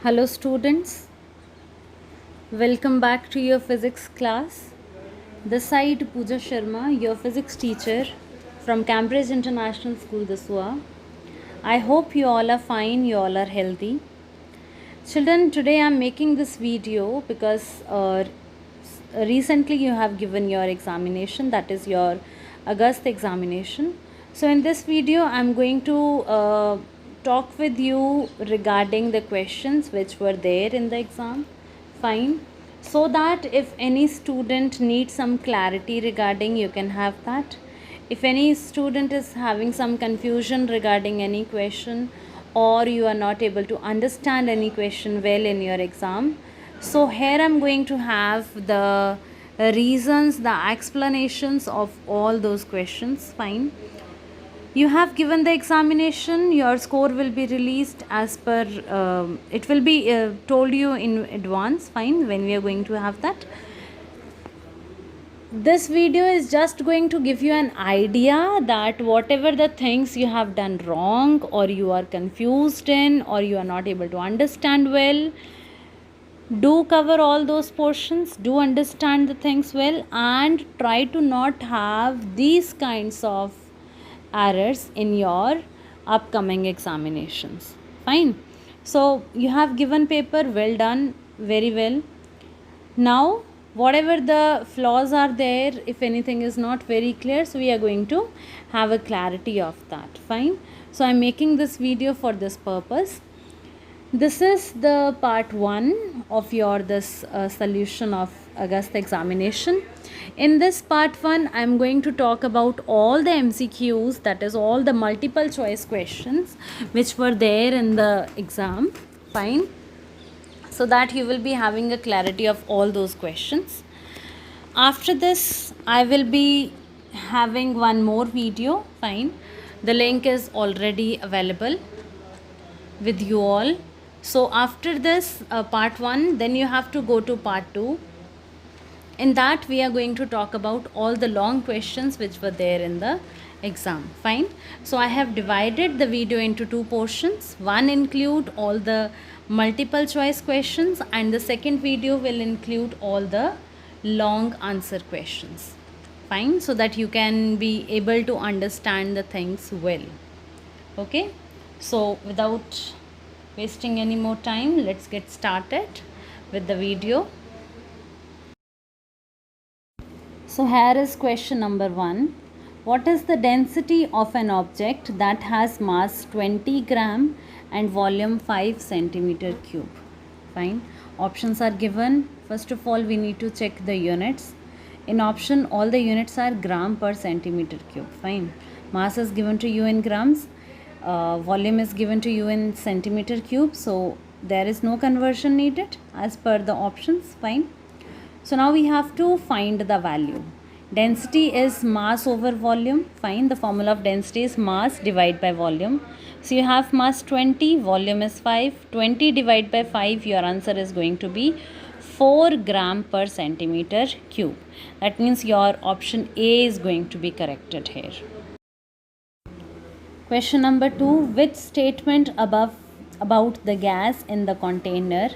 Hello students, welcome back to your physics class. This side Pooja Sharma, your physics teacher from Cambridge International School, Dasua. I hope you all are fine, you all are healthy. Children, today I am making this video because recently you have given your examination, that is your August examination. So in this video I am going to talk with you regarding the questions which were there in the exam. Fine. So that if any student needs some clarity regarding, you can have that. If any student is having some confusion regarding any question, or you are not able to understand any question well in your exam, so here I'm going to have the reasons, the explanations of all those questions. Fine. You have given the examination, your score will be released as per it will be told you in advance. Fine, when we are going to have that. This video is just going to give you an idea that whatever the things you have done wrong, or you are confused in, or you are not able to understand well, do cover all those portions, do understand the things well, and try to not have these kinds of errors in your upcoming examinations. Fine. So you have given paper, well done, very well. Now whatever the flaws are there, if anything is not very clear, so we are going to have a clarity of that. Fine. So I'm making this video for this purpose. This is the part 1 of your this solution of August examination. In this part 1, I am going to talk about all the MCQs, that is all the multiple choice questions which were there in the exam. Fine. So that you will be having a clarity of all those questions. After this, I will be having one more video. Fine. The link is already available with you all. So after this part 1, then you have to go to part 2. In that we are going to talk about all the long questions which were there in the exam. Fine. So I have divided the video into 2 portions. One include all the multiple choice questions, and the second video will include all the long answer questions. Fine. So that you can be able to understand the things well. Okay. So without wasting any more time, let's get started with the video. So here is question number 1. What is the density of an object that has mass 20 gram and volume 5 centimeter cube? Fine. Options are given. First of all, we need to check the units. In option, all the units are gram per centimeter cube. Fine. Mass is given to you in grams. Volume is given to you in centimeter cube. So there is no conversion needed as per the options. Fine. So now we have to find the value. Density is mass over volume. Fine. The formula of density is mass divided by volume. So you have mass 20, volume is 5. 20 divided by 5, your answer is going to be 4 gram per centimeter cube. That means your option A is going to be corrected here. Question number 2. Which statement about the gas in the container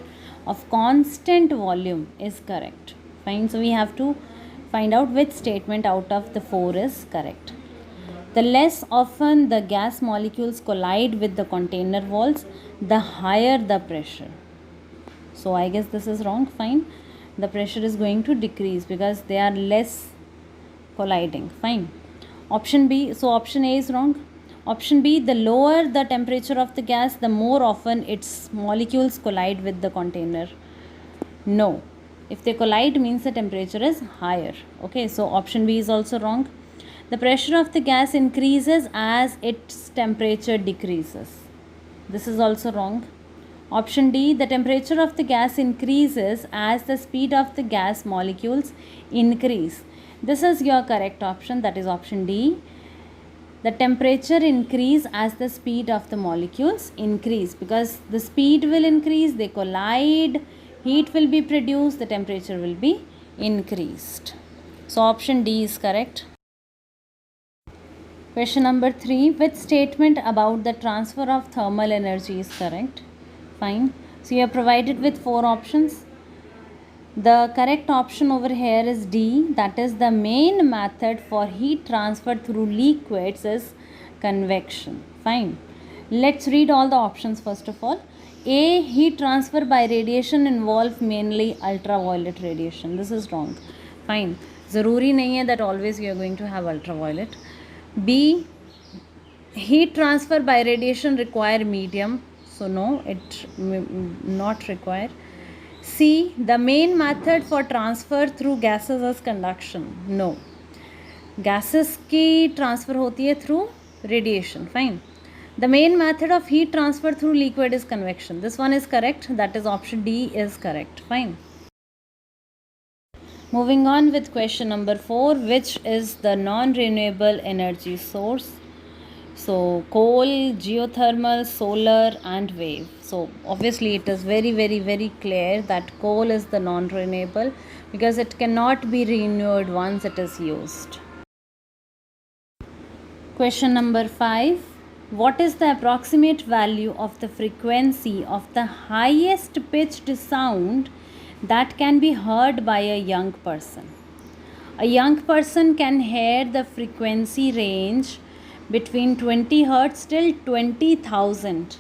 of constant volume is correct? Fine. So we have to find out which statement out of the 4 is correct. The less often the gas molecules collide with the container walls, the higher the pressure. So I guess this is wrong. Fine. The pressure is going to decrease because they are less colliding. Fine. Option B. So option A is wrong. Option B, the lower the temperature of the gas, the more often its molecules collide with the container. No. If they collide means the temperature is higher. Okay, so option B is also wrong. The pressure of the gas increases as its temperature decreases. This is also wrong. Option D, the temperature of the gas increases as the speed of the gas molecules increase. This is your correct option, that is option D. The temperature increase as the speed of the molecules increase, because the speed will increase, they collide, heat will be produced, the temperature will be increased. So option D is correct. Question number 3. Which statement about the transfer of thermal energy is correct? Fine. So you are provided with 4 options. The correct option over here is D, that is the main method for heat transfer through liquids is convection. Fine. Let's read all the options first of all. A, heat transfer by radiation involve mainly ultraviolet radiation. This is wrong. Fine. Zaruri nahi hai that always you are going to have ultraviolet. B, heat transfer by radiation require medium. So no, it not require. C, the main method for transfer through gases is conduction. No. Gases की transfer होती है through radiation. Fine. The main method of heat transfer through liquid is convection. This one is correct. That is option D is correct. Fine. Moving on with question number 4, which is the non-renewable energy source? So coal, geothermal, solar and wave. So obviously it is very clear that coal is the non-renewable because it cannot be renewed once it is used. Question number 5. What is the approximate value of the frequency of the highest pitched sound that can be heard by a young person? A young person can hear the frequency range between 20 hertz till 20,000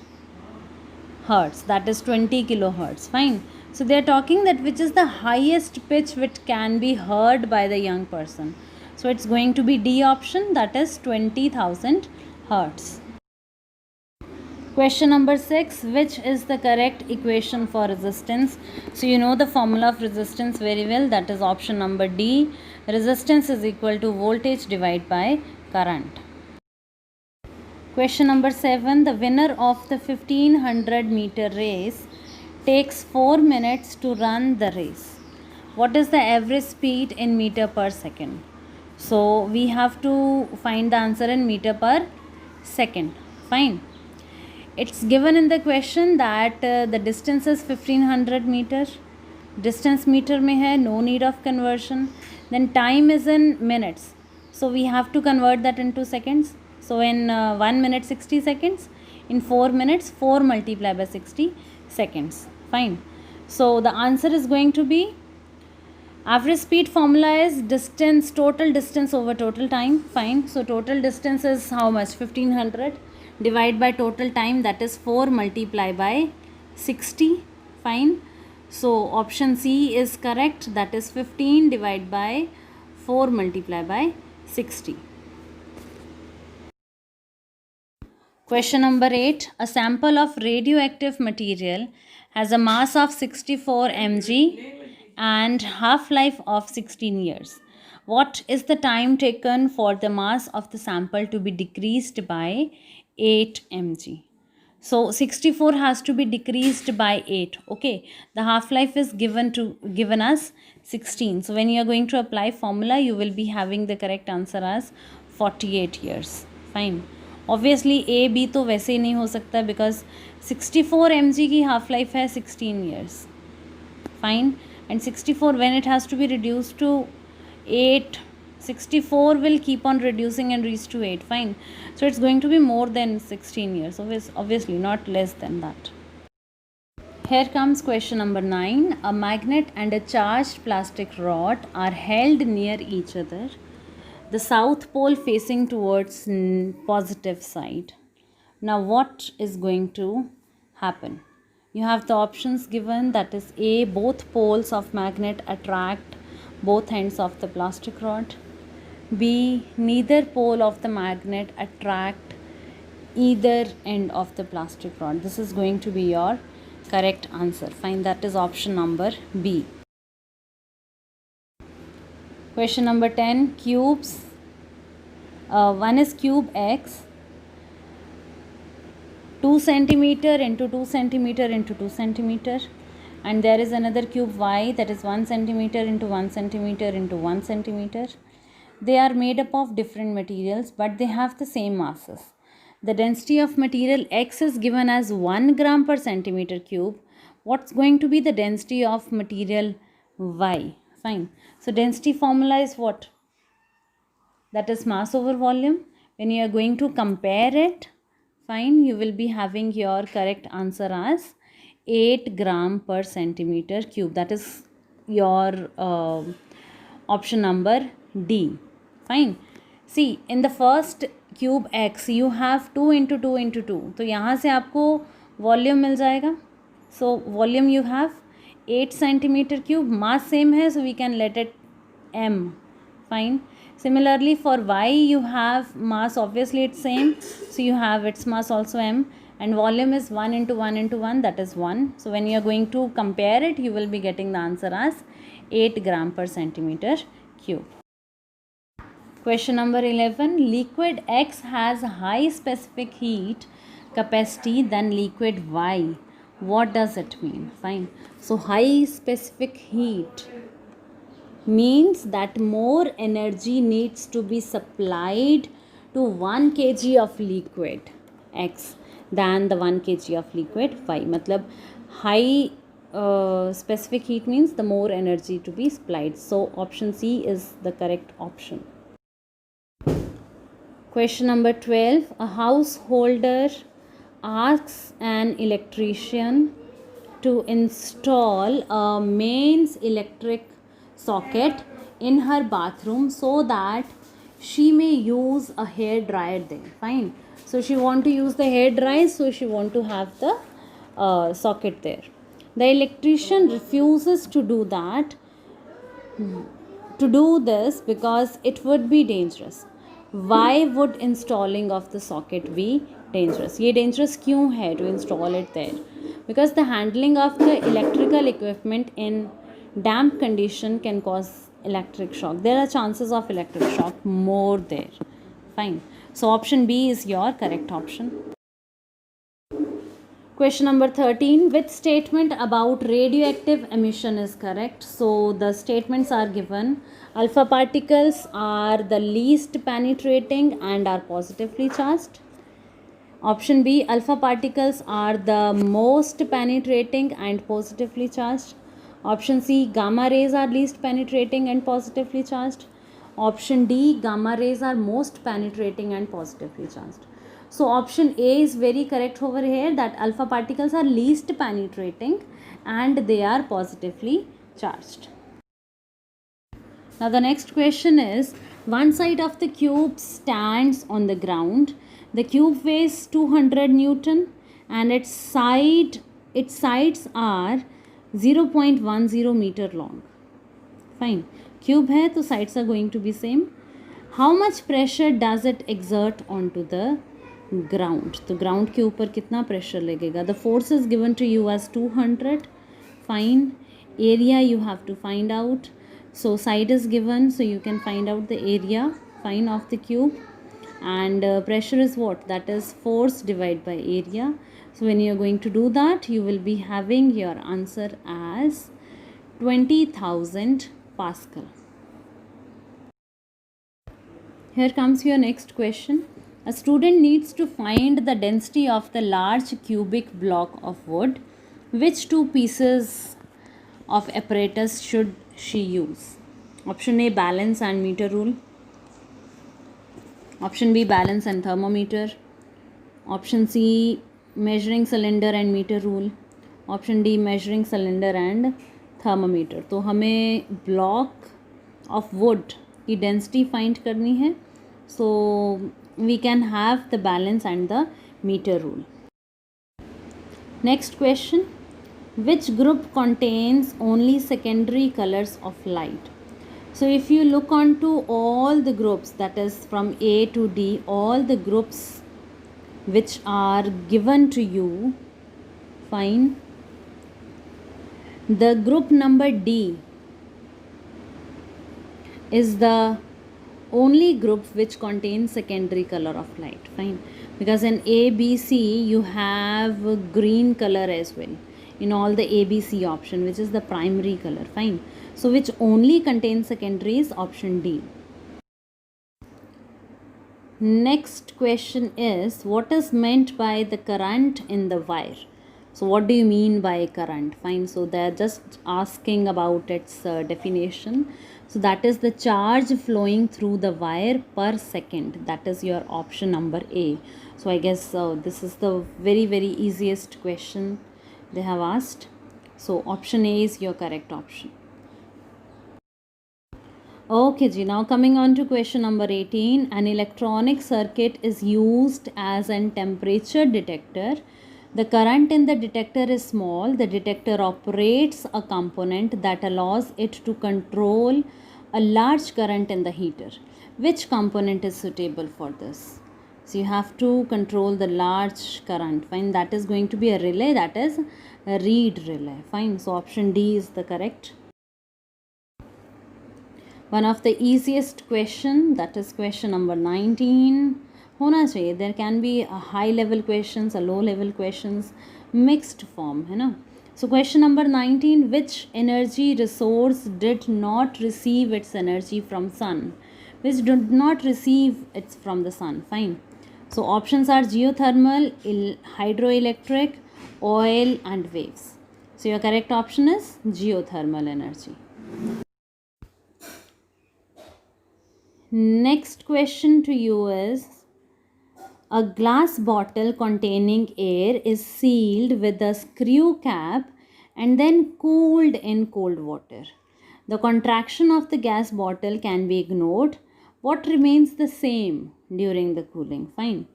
hertz, that is 20 kilohertz. Fine. So they are talking that which is the highest pitch which can be heard by the young person. So it's going to be D option, that is 20,000 hertz. Question number 6, which is the correct equation for resistance? So you know the formula of resistance very well, that is option number D. Resistance is equal to voltage divided by current. Question number 7, the winner of the 1500 meter race takes 4 minutes to run the race. What is the average speed in meter per second? So we have to find the answer in meter per second. Fine. It's given in the question that the distance is 1500 meter. Distance meter में है, no need of conversion. Then time is in minutes. So we have to convert that into seconds. So in 1 minute 60 seconds, in 4 minutes 4 multiplied by 60 seconds. Fine. So the answer is going to be, average speed formula is distance, total distance over total time. Fine. So total distance is how much? 1500 divided by total time, that is 4 multiplied by 60. Fine. So option C is correct, that is 15 divided by 4 multiplied by 60. Question number 8. A sample of radioactive material has a mass of 64 mg and half-life of 16 years. What is the time taken for the mass of the sample to be decreased by 8 mg? So 64 has to be decreased by 8. Okay. The half-life is given us 16. So when you are going to apply formula, you will be having the correct answer as 48 years. Fine. Obviously A B तो वैसे ही नहीं हो सकता because 64 mg की half life है 16 years. Fine. And 64 when it has to be reduced to 8, 64 will keep on reducing and reach to 8. Fine. So it's going to be more than 16 years. Obviously not less than that. Here comes question number 9. A magnet and a charged plastic rod are held near each other, the south pole facing towards positive side. Now what is going to happen? You have the options given, that is A, both poles of magnet attract both ends of the plastic rod. B, neither pole of the magnet attract either end of the plastic rod. This is going to be your correct answer. Fine, that is option number B. Question number 10, cubes. One is cube X, 2 centimeter into 2 centimeter into 2 centimeter, and there is another cube Y, that is 1 centimeter into 1 centimeter into 1 centimeter. They are made up of different materials, but they have the same masses. The density of material X is given as 1 gram per centimeter cube. What's going to be the density of material Y? Fine. So density formula is what? That is mass over volume. When you are going to compare it, fine, you will be having your correct answer as 8 gram per centimeter cube. That is your option number D. Fine. See, in the first cube x you have 2 into 2 into 2. तो यहाँ से आपको volume मिल जाएगा. So volume you have 8 centimeter cube. Mass same है, so we can let it m. Fine. Similarly for y you have mass, obviously it's same, so you have its mass also m, and volume is 1 into 1 into 1, that is 1. So when you are going to compare it, you will be getting the answer as 8 gram per centimeter cube. Question number 11. Liquid X has high specific heat capacity than liquid Y. What does it mean? Fine. So high specific heat means that more energy needs to be supplied to 1 kg of liquid X than the 1 kg of liquid Y. मतलब high specific heat means the more energy to be supplied. So option C is the correct option. Question number 12. A householder asks an electrician to install a mains electric socket in her bathroom so that she may use a hair dryer there. Fine. So she want to use the hair dryer, so she want to have the socket there. The electrician refuses to do that, to do this because it would be dangerous. Why would installing of the socket be dangerous? ये dangerous क्यों है to install it there? Because the handling of the electrical equipment in damp condition can cause electric shock. There are chances of electric shock more there. Fine. So option B is your correct option. Question number 13. Which statement about radioactive emission is correct? So the statements are given. Alpha particles are the least penetrating and are positively charged. Option B. Alpha particles are the most penetrating and positively charged. Option C. Gamma rays are least penetrating and positively charged. Option D. Gamma rays are most penetrating and positively charged. So option A is very correct over here, that alpha particles are least penetrating and they are positively charged. Now the next question is, one side of the cube stands on the ground. The cube weighs 200 Newton and its sides are 0.10 meter long. Fine. Cube hai, so sides are going to be same. How much pressure does it exert onto the ground? तो ground के ऊपर कितना pressure लगेगा? The force is given to you as 200. Fine. Area you have to find out. So side is given, so you can find out the area, fine, of the cube. And pressure is what? That is force divided by area. So when you are going to do that, you will be having your answer as 20,000 Pascal. Here comes your next question. A student needs to find the density of the large cubic block of wood. Which two pieces of apparatus should she use? Option A, balance and meter rule. Option B, balance and thermometer. Option C, measuring cylinder and meter rule. Option D, measuring cylinder and thermometer. तो हमें block of wood की density find करनी है. So we can have the balance and the meter rule. Next question. Which group contains only secondary colors of light? So if you look onto all the groups, that is from A to D, all the groups which are given to you, fine. The group number D is the only group which contains secondary color of light, fine, because in A, B, C you have green color as well in all the A, B, C option, which is the primary color, fine. So which only contains secondary is option D. Next question is, what is meant by the current in the wire? So what do you mean by current? Fine. So they are just asking about its definition. So that is the charge flowing through the wire per second. That is your option number A. So I guess this is the very easiest question. they have asked. So option A is your correct option. Okay ji, now coming on to question number 18. An electronic circuit is used as an temperature detector. The current in the detector is small. The detector operates a component that allows it to control a large current in the heater. Which component is suitable for this? So you have to control the large current. Fine, that is going to be a relay, that is a reed relay. Fine, so option D is the correct. One of the easiest question, that is question number 19. होना चाहिए, there can be a high level questions, a low level questions, mixed form, है ना. So question number 19, which energy resource did not receive its energy from sun? Which did not receive it from the sun? Fine. So options are geothermal, hydroelectric, oil and waves. So your correct option is geothermal energy. Next question to you is, a glass bottle containing air is sealed with a screw cap and then cooled in cold water. The contraction of the gas bottle can be ignored. What remains the same during the cooling? Fine.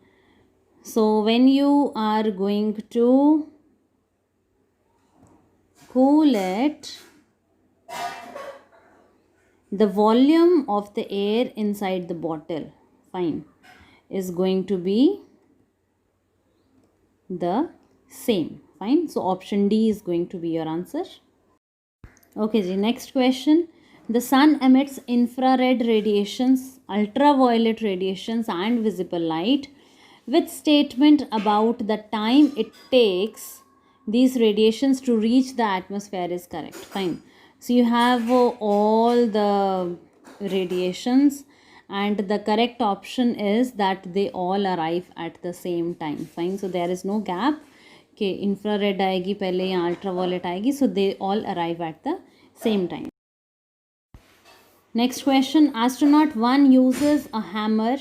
So when you are going to cool it, the volume of the air inside the bottle, fine, is going to be the same. Fine. So option D is going to be your answer. Okay ji, next question. The sun emits infrared radiations, ultraviolet radiations and visible light. Which statement about the time it takes these radiations to reach the atmosphere is correct? Fine. So you have all the radiations and the correct option is that they all arrive at the same time. Fine. So there is no gap कि infrared आएगी पहले या ultraviolet आएगी. So they all arrive at the same time. Next question. Astronaut 1 uses a hammer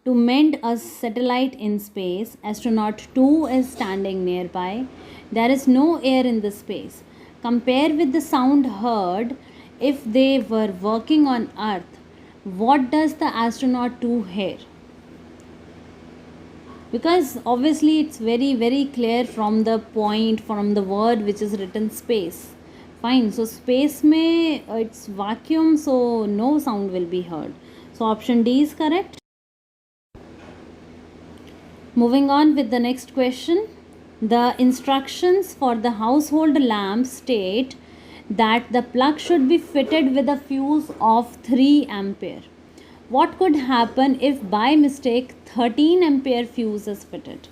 to mend a satellite in space. Astronaut 2 is standing nearby. There is no air in the space. Compare with the sound heard if they were working on Earth. What does the astronaut 2 hear? Because obviously it's very clear from the point, from the word which is written space. Fine. So space mein it's vacuum, so no sound will be heard. So option D is correct. Moving on with the next question. The instructions for the household lamp state that the plug should be fitted with a fuse of 3 ampere. What could happen if by mistake 13 ampere fuse is fitted?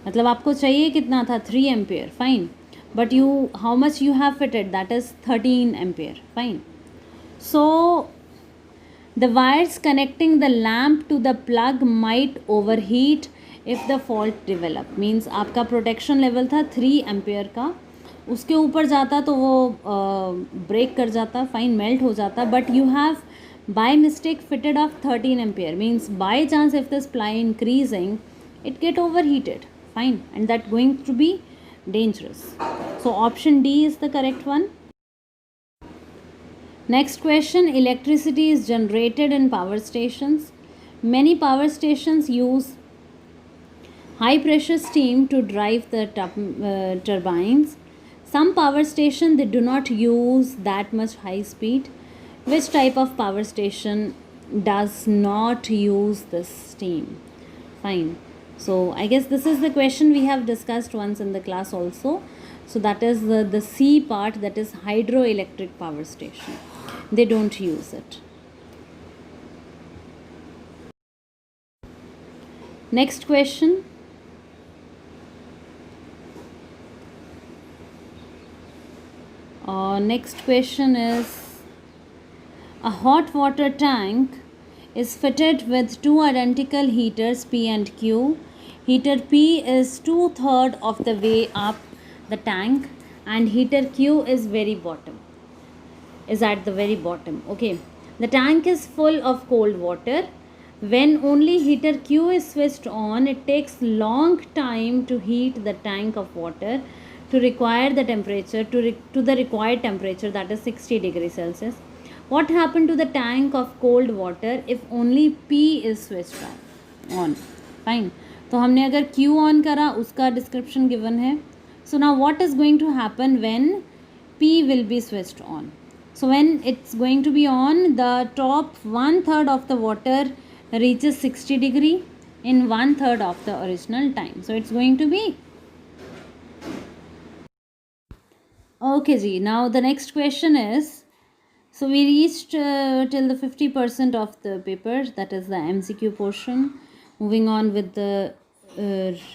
मतलब आपको चाहिए कितना था? 3 ampere. Fine. But how much you have fitted? That is 13 ampere. Fine. So the wires connecting the lamp to the plug might overheat if the fault develop. Means आपका protection level था 3 ampere का, उसके ऊपर जाता तो वो break कर जाता, fine, melt हो जाता. But you have by mistake fitted of 13 ampere. Means by chance if the supply increasing, it get overheated. Fine. And that going to be dangerous. So option D is the correct one. Next question. Electricity is generated in power stations. Many power stations use high pressure steam to drive the turbines. Some power station they do not use that much high speed. Which type of power station does not use this steam? Fine. So I guess this is the question we have discussed once in the class also. So that is the C part, that is hydroelectric power station. They don't use it. Next question. Next question is, a hot water tank is fitted with 2 identical heaters P and Q. Heater P is 2/3 of the way up the tank and heater Q is at the very bottom. Okay. The tank is full of cold water. When only heater Q is switched on, it takes long time to heat the tank of water to require the temperature to the required temperature, that is 60 degrees Celsius. What happened to the tank of cold water if only P is switched on? Fine. तो हमने अगर Q on करा, उसका description given है. So now what is going to happen when P will be switched on? So when it's going to be on, the top 1/3 of the water reaches 60 degree in 1/3 of the original time. So it's going to be okay ji. Now the next question is, so we reached till the 50% of the paper, that is the MCQ portion. Moving on with the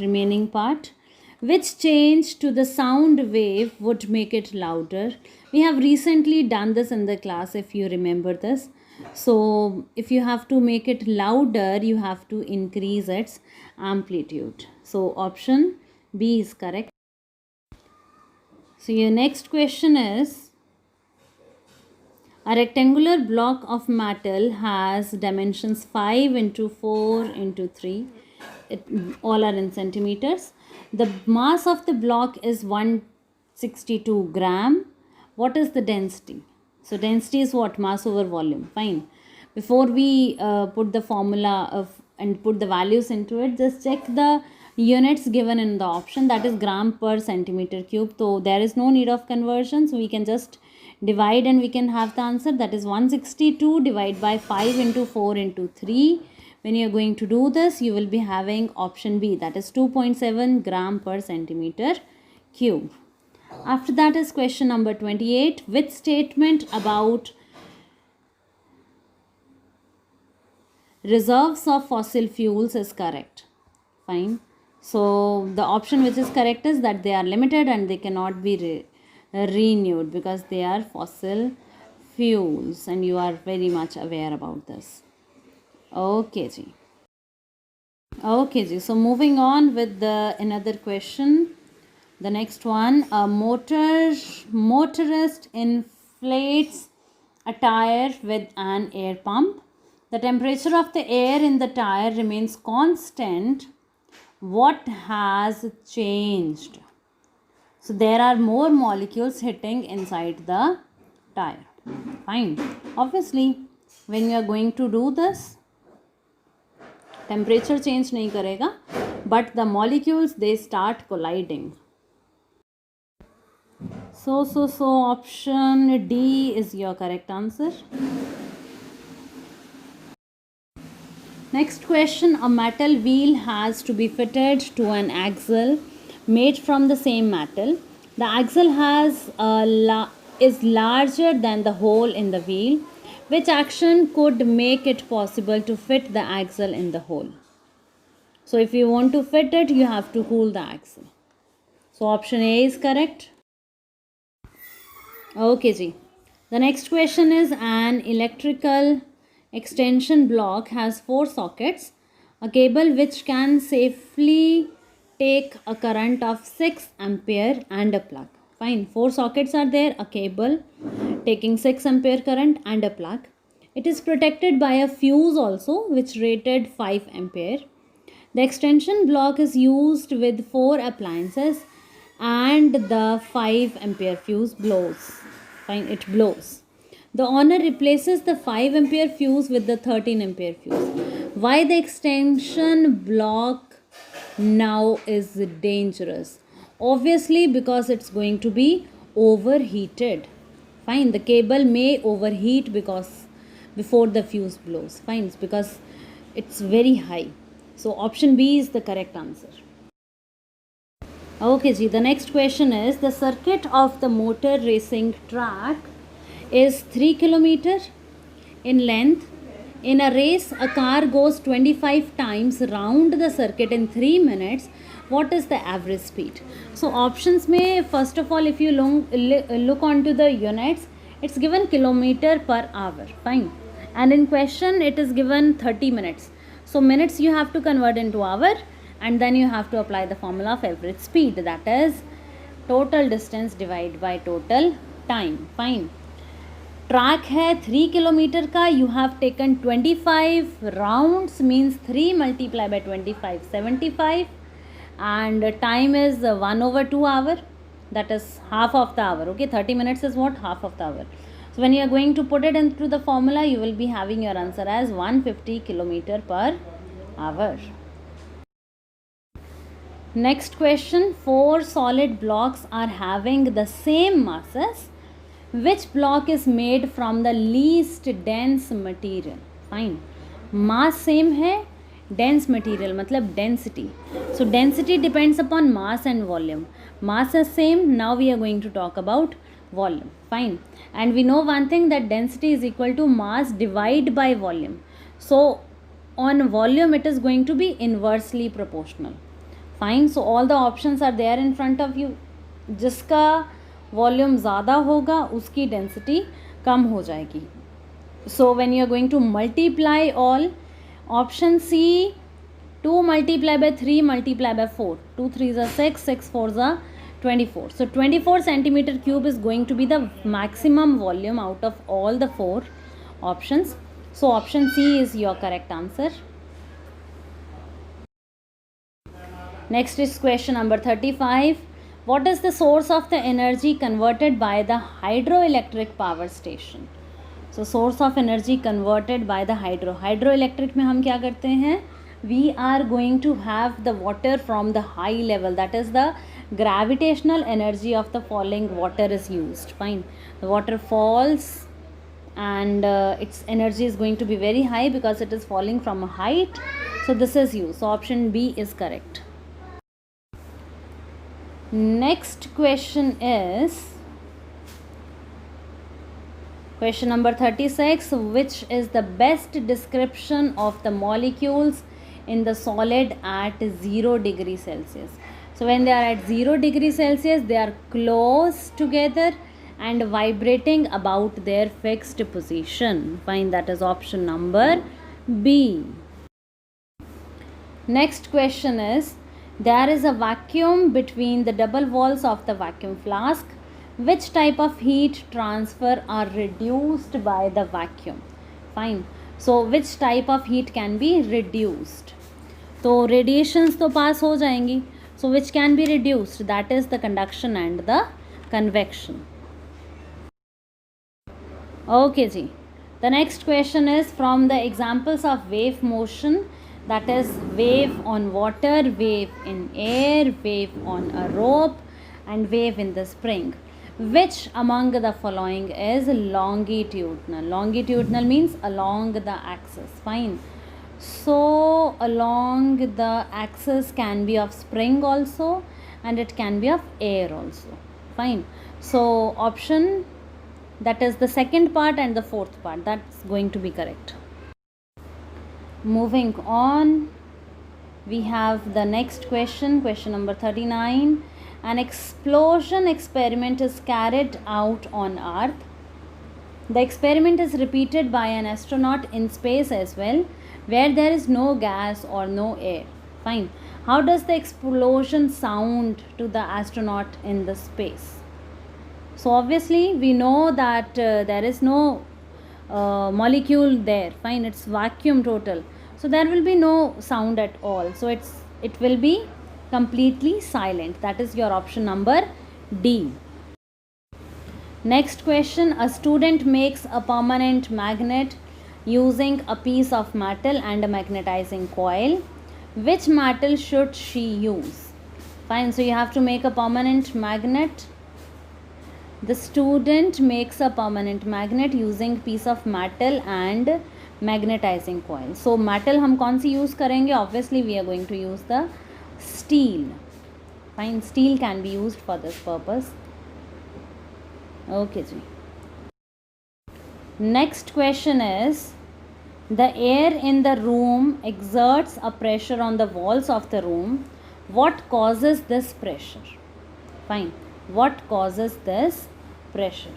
remaining part. Which change to the sound wave would make it louder? We have recently done this in the class, if you remember this. So if you have to make it louder, you have to increase its amplitude. So option B is correct. So your next question is, a rectangular block of metal has dimensions 5 into 4 into 3. All are in centimeters. The mass of the block is 162 gram. What is the density? So density is what? Mass over volume. Fine. Before we put the formula and put the values into it, just check the units given in the option, that is gram per centimeter cube. So there is no need of conversion. So we can just divide and we can have the answer, that is 162 divided by 5 into 4 into 3. When you are going to do this, you will be having option B, that is 2.7 gram per centimeter cube. After that is question number 28. Which statement about reserves of fossil fuels is correct? Fine. So the option which is correct is that they are limited and they cannot be renewed because they are fossil fuels, and you are very much aware about this. Okay ji. Okay ji. So moving on with the another question. The next one, a motorist inflates a tire with an air pump. The temperature of the air in the tire remains constant. What has changed? So there are more molecules hitting inside the tire. Fine. Obviously, when you are going to do this, temperature change nahi karega, but the molecules, they start colliding. So option D is your correct answer. Next question, a metal wheel has to be fitted to an axle made from the same metal. The axle is larger than the hole in the wheel. Which action could make it possible to fit the axle in the hole? So if you want to fit it, you have to cool the axle. So option A is correct. Okay ji. The next question is, an electrical extension block has 4 sockets, a cable which can safely take a current of 6 ampere and a plug. Fine. 4 sockets are there, a cable taking 6 ampere current and a plug. It is protected by a fuse also, which rated 5 ampere. The extension block is used with 4 appliances and the 5 ampere fuse blows. Fine, it blows. The owner replaces the 5 ampere fuse with the 13 ampere fuse. Why the extension block now is dangerous? Obviously, because it's going to be overheated. Fine, the cable may overheat because before the fuse blows. Fine, it's because it's very high. So option B is the correct answer. Okay ji, the next question is, the circuit of the motor racing track is 3 km in length. In a race, a car goes 25 times round the circuit in 3 minutes. What is the average speed? So options may, first of all, if you look onto the units, it's given kilometer per hour. Fine. And in question, it is given 30 minutes. So minutes you have to convert into hour, and then you have to apply the formula of average speed, that is total distance divided by total time. Fine. Track है 3 kilometre का, you have taken 25 rounds, means 3 multiplied by 25, 75, and time is 1/2 hour. that is half of the hour. Okay, 30 minutes is what? Half of the hour. So when you are going to put it into the formula, you will be having your answer as 150 kilometer per hour. Next question, 4 solid blocks are having the same masses. Which block is made from the least dense material? Fine. Mass same है, dense material मतलब density. So density depends upon mass and volume. Mass is same. Now we are going to talk about volume. Fine. And we know one thing, that density is equal to mass divided by volume. So on volume it is going to be inversely proportional. Fine. So all the options are there in front of you. जिसका volume ज़्यादा होगा उसकी density कम हो जाएगी. So when you are going to multiply all, option C 2 multiplied by 3 multiplied by 4, 2 3s are 6, 6 4s are 24. So 24 centimeter cube is going to be the maximum volume out of all the 4 options. So option C is your correct answer. Next is question number 35. What is the source of the energy converted by the hydroelectric power station? So source of energy converted by the hydroelectric में हम क्या करते हैं? We are going to have the water from the high level, that is the gravitational energy of the falling water is used. Fine. The water falls and its energy is going to be very high because it is falling from a height. So this is used. So option B is correct. Next question is question number 36. Which is the best description of the molecules in the solid at 0 degree Celsius? So when they are at 0 degree Celsius, they are close together and vibrating about their fixed position. Fine, that is option number B. Next question is, there is a vacuum between the double walls of the vacuum flask. Which type of heat transfer are reduced by the vacuum? Fine. So which type of heat can be reduced? तो radiations तो pass हो जाएंगी. So which can be reduced? That is the conduction and the convection. Okay ji. The next question is from the examples of wave motion, that is wave on water, wave in air, wave on a rope and wave in the spring. Which among the following is longitudinal? Longitudinal means along the axis. Fine. So along the axis can be of spring also and it can be of air also. Fine. So option, that is the second part and the fourth part, that's going to be correct. Moving on, we have the next question, question number 39. An explosion experiment is carried out on Earth. The experiment is repeated by an astronaut in space as well, where there is no gas or no air. Fine. How does the explosion sound to the astronaut in the space? So obviously we know that there is no molecule there. Fine, it's vacuum total, so there will be no sound at all. So it will be completely silent. That is your option number D. Next question, a student makes a permanent magnet using a piece of metal and a magnetizing coil. Which metal should she use? Fine, so you have to make a permanent magnet. The student makes a permanent magnet using piece of metal and magnetizing coil. So metal हम कौन सी use करेंगे? Obviously we are going to use the steel. Fine, steel can be used for this purpose. Okay ji. Next question is, the air in the room exerts a pressure on the walls of the room. What causes this pressure? Fine. What causes this pressure?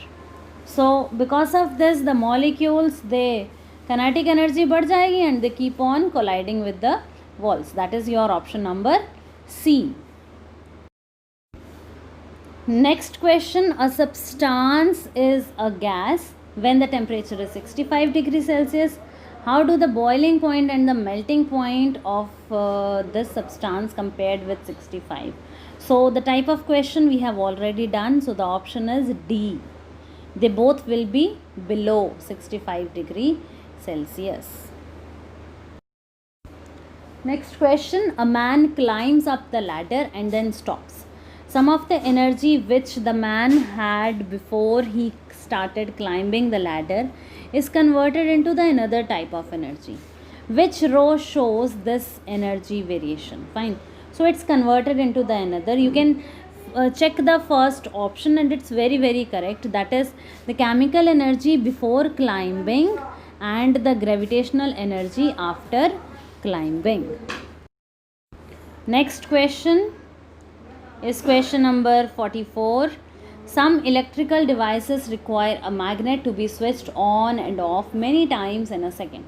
So because of this, the molecules, they kinetic energy बढ़ जाएगी and they keep on colliding with the walls. That is your option number C. Next question, a substance is a gas when the temperature is 65 degrees Celsius. How do the boiling point and the melting point of this substance compared with 65? So the type of question we have already done, so the option is D. They both will be below 65 degree Celsius. Next question, a man climbs up the ladder and then stops. Some of the energy which the man had before he started climbing the ladder is converted into the another type of energy. Which row shows this energy variation? Fine. So it's converted into the another. You can check the first option and it's very very correct. That is the chemical energy before climbing and the gravitational energy after climbing. Next question is question number 44. Some electrical devices require a magnet to be switched on and off many times in a second.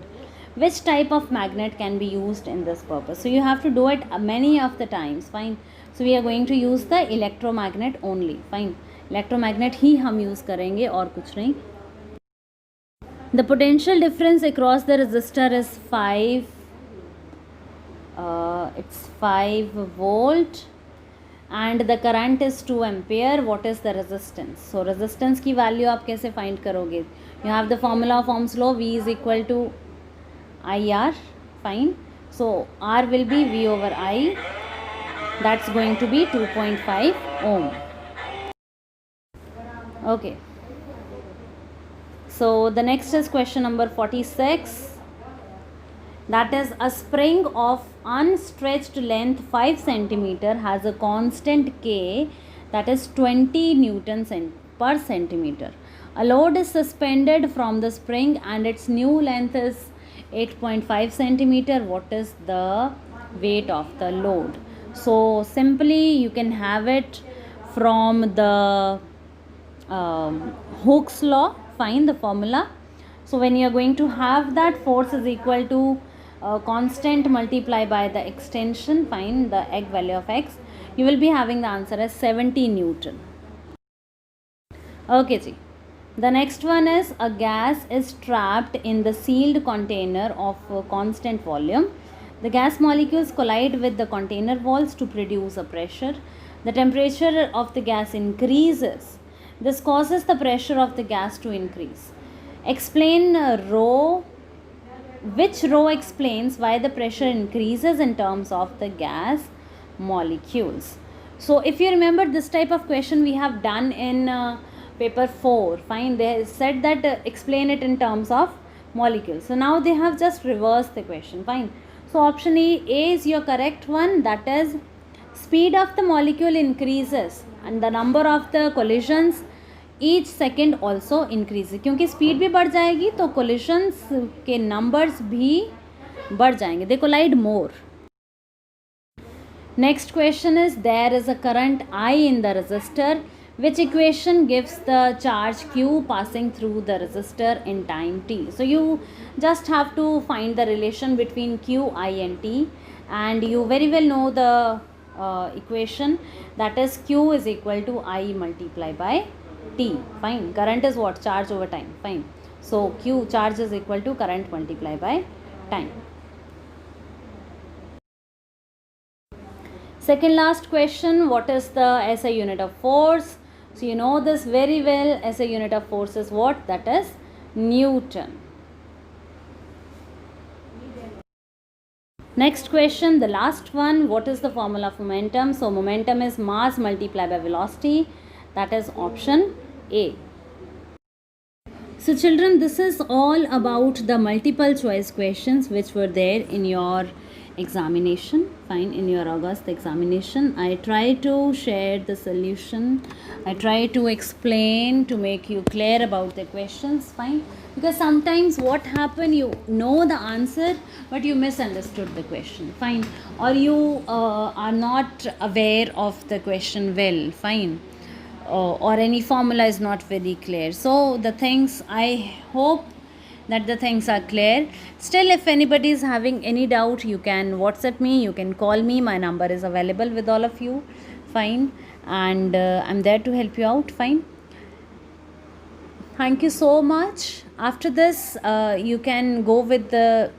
Which type of magnet can be used in this purpose? So you have to do it many of the times. Fine. So we are going to use the electromagnet only. Fine. Electromagnet ही हम use करेंगे और कुछ नहीं. The potential difference across the resistor is 5 volt and the current is 2 ampere. What is the resistance? So resistance की value आप कैसे find करोगे? You have the formula of Ohm's law, V is equal to IR. Fine. So R will be V over I. That's going to be 2.5 ohm. Okay. So the next is question number 46. That is, a spring of unstretched length 5 cm has a constant K, that is 20 newtons per centimeter. A load is suspended from the spring and its new length is 8.5 cm. What is the weight of the load? So simply you can have it from the Hooke's law. Find the formula. So when you are going to have that, force is equal to constant multiply by the extension. Find the egg value of x. You will be having the answer as 70 Newton. Okay ji. The next one is, a gas is trapped in the sealed container of constant volume. The gas molecules collide with the container walls to produce a pressure. The temperature of the gas increases. This causes the pressure of the gas to increase. Explain which row explains why the pressure increases in terms of the gas molecules. So if you remember, this type of question we have done in paper 4. Fine. They said that explain it in terms of molecules. So now they have just reversed the question. Fine. So option A is your correct one. That is, speed of the molecule increases and the number of the collisions each second also increases. क्योंकि speed भी बढ़ जाएगी तो collisions के numbers भी बढ़ जाएंगे. They collide more. Next question is, there is a current I in the resistor. Which equation gives the charge Q passing through the resistor in time t? So you just have to find the relation between Q, I and t, and you very well know the equation, that is Q is equal to I multiplied by t. Fine. Current is what? Charge over time. Fine. So Q, charge, is equal to current multiplied by time. Second last question, what is the SI unit of force? So you know this very well. SI unit of force is what? That is Newton. Next question, the last one, what is the formula of momentum? So momentum is mass multiplied by velocity. That is option A. So children, this is all about the multiple choice questions which were there in your examination. Fine. In your August examination, I try to share the solution. I try to explain to make you clear about the questions. Fine. Because sometimes what happen, you know the answer but you misunderstood the question. Fine. Or you are not aware of the question well. Fine. Or any formula is not very clear. So the things, I hope that the things are clear. Still, if anybody is having any doubt, you can WhatsApp me, you can call me. My number is available with all of you. Fine. And I'm there to help you out. Fine. Thank you so much. After this, you can go with the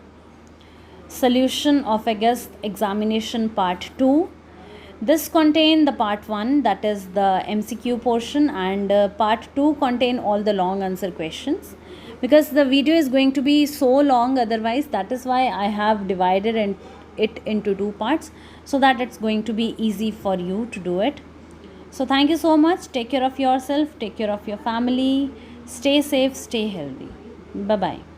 solution of August examination part 2. This contain the part 1, that is the MCQ portion, and part 2 contain all the long answer questions. Because the video is going to be so long otherwise, that is why I have divided it into 2 parts, so that it's going to be easy for you to do it. So thank you so much. Take care of yourself, take care of your family, stay safe, stay healthy. Bye bye.